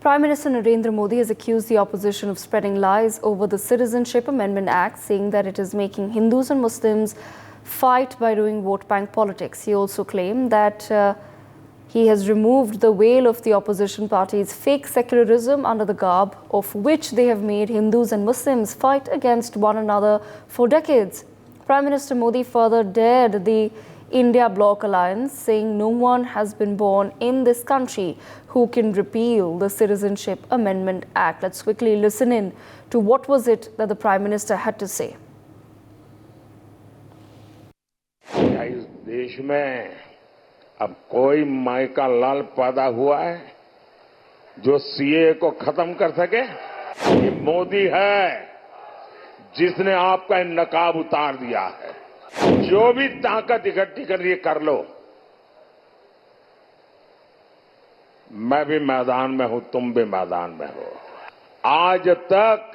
Prime Minister Narendra Modi has accused the opposition of spreading lies over the Citizenship Amendment Act, saying that it is making Hindus and Muslims fight by doing vote bank politics. He also claimed that he has removed the veil of the opposition party's fake secularism under the garb of which they have made Hindus and Muslims fight against one another for decades. Prime Minister Modi further dared the India Bloc Alliance, saying no one has been born in this country who can repeal the Citizenship Amendment Act. Let's quickly listen in to what was it that the Prime Minister had to say. क्या इस देश में अब कोई माई का लाल पैदा हुआ है जो सीए को खत्म कर सके? ये मोदी है जिसने आपका नकाब उतार दिया है। जो भी ताकत इकट्ठी कर लिए कर लो। मैं भी मैदान में हूं, तुम भी मैदान में हो। आज तक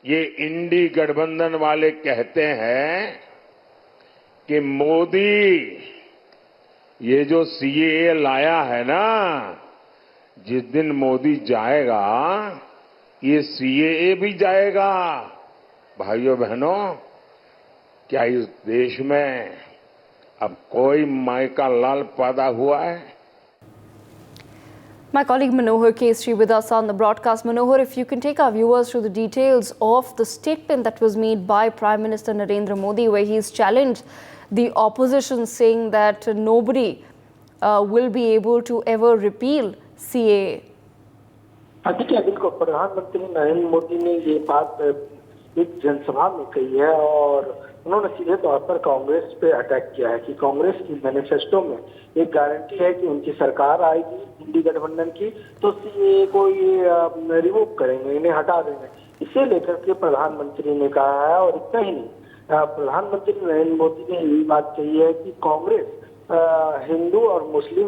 ये इंडी गठबंधन वाले कहते हैं कि मोदी ये जो सीएए लाया है ना, जिस दिन मोदी जाएगा ये सीएए भी जाएगा। भाइयों बहनों, क्या इस देश में अब कोई माई का लाल पैदा हुआ है? My colleague Manohar Kesri with us on the broadcast. Manohar, if you can take our viewers through the details of the statement that was made by Prime Minister Narendra Modi, where he's challenged the opposition, saying that nobody will be able to ever repeal CAA. देखिए, बिल्कुल प्रधानमंत्री नरेंद्र मोदी ने ये बात एक जनसभा में कही है और उन्होंने सीधे तौर पर कांग्रेस पे अटैक किया है कि कांग्रेस की मैनिफेस्टो में एक गारंटी है कि उनकी सरकार आएगी इंडी गठबंधन की तो सीएए को ये रिवोव करेंगे, इन्हें हटा देंगे। इसे लेकर के प्रधानमंत्री ने कहा है और इतना ही नहीं, प्रधानमंत्री नरेंद्र मोदी ने ये बात कही है कि कांग्रेस हिंदू और मुस्लिम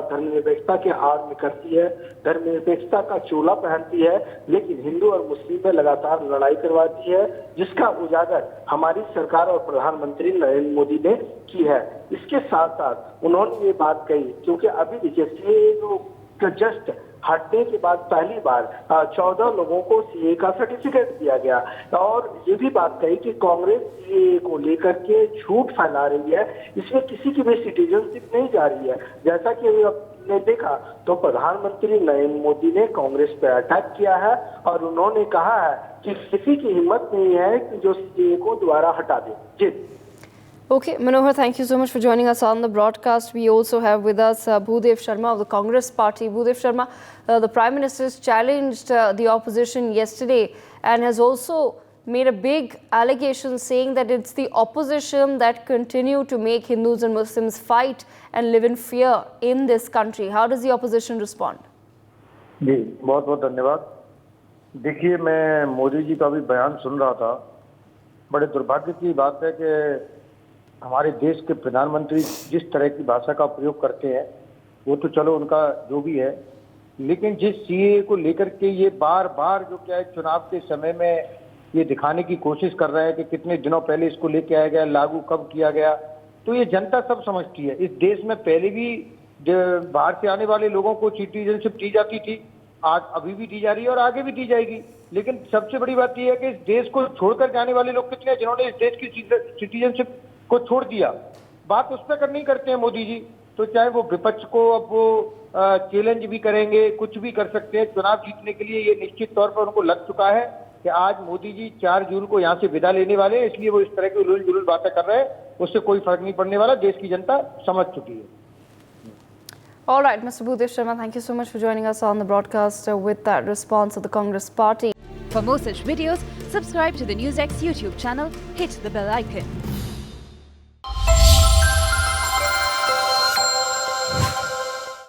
धर्मनिरपेक्षता के आड़ में करती है, धर्मनिरपेक्षता का चोला पहनती है, लेकिन हिंदू और मुस्लिम में लगातार लड़ाई करवाती है, जिसका उजागर हमारी सरकार और प्रधानमंत्री नरेंद्र मोदी ने की है। इसके साथ साथ उन्होंने ये बात कही, क्योंकि अभी देखिए सीए जो जस्ट हटने के बाद पहली बार 14 लोगों को सीए का सर्टिफिकेट दिया गया और ये भी बात कही कि कांग्रेस सीए को लेकर के झूठ फैला रही है, इसमें किसी की भी सिटीजनशिप नहीं जा रही है। जैसा कि आपने देखा तो प्रधानमंत्री नरेंद्र मोदी ने कांग्रेस पर अटैक किया है और उन्होंने कहा है कि किसी की हिम्मत नहीं है कि जो सीए को दोबारा हटा दे। जी Okay, Manohar, thank you so much for joining us on the broadcast. We also have with us Bhudev Sharma of the Congress Party. Bhudev Sharma, the Prime Minister has challenged the opposition yesterday and has also made a big allegation saying that it's the opposition that continue to make Hindus and Muslims fight and live in fear in this country. How does the opposition respond? जी, बहुत बहुत धन्यवाद। देखिए, मैं मोदी जी का भी बयान सुन रहा था। बड़े दुर्भाग्य की बात है कि हमारे देश के प्रधानमंत्री जिस तरह की भाषा का प्रयोग करते हैं वो तो चलो उनका जो भी है, लेकिन जिस सीए को लेकर के ये बार बार जो क्या है चुनाव के समय में ये दिखाने की कोशिश कर रहे हैं कि कितने दिनों पहले इसको लेके आया गया, लागू कब किया गया, तो ये जनता सब समझती है। इस देश में पहले भी बाहर से आने वाले लोगों को सिटीजनशिप दी जाती थी, आज अभी भी दी जा रही है और आगे भी दी जाएगी। लेकिन सबसे बड़ी बात यह है कि इस देश को छोड़कर जाने वाले लोग कितने हैं जिन्होंने इस देश की सिटीजनशिप को छोड़ दिया। बात उस पर करनी करते हैं मोदी जी, तो चाहे वो विपक्ष को अब वो चैलेंज भी करेंगे, कुछ भी कर सकते हैं। चुनाव जीतने के लिए ये निश्चित तौर पर उनको लग चुका है कि आज मोदी जी 4 जून को यहाँ से विदा लेने वाले हैं, इसलिए वो इस तरह की उलझुल जुलूल बातें कर रहे हैं। उससे कोई फर्क नहीं पड़ने वाला, देश की जनता समझ चुकी है। All right, Mr. Bhudev Sharma, thank you so much for joining us on the broadcast with that response of the Congress Party. For more such videos, subscribe to the NewsX YouTube channel, hit the bell icon.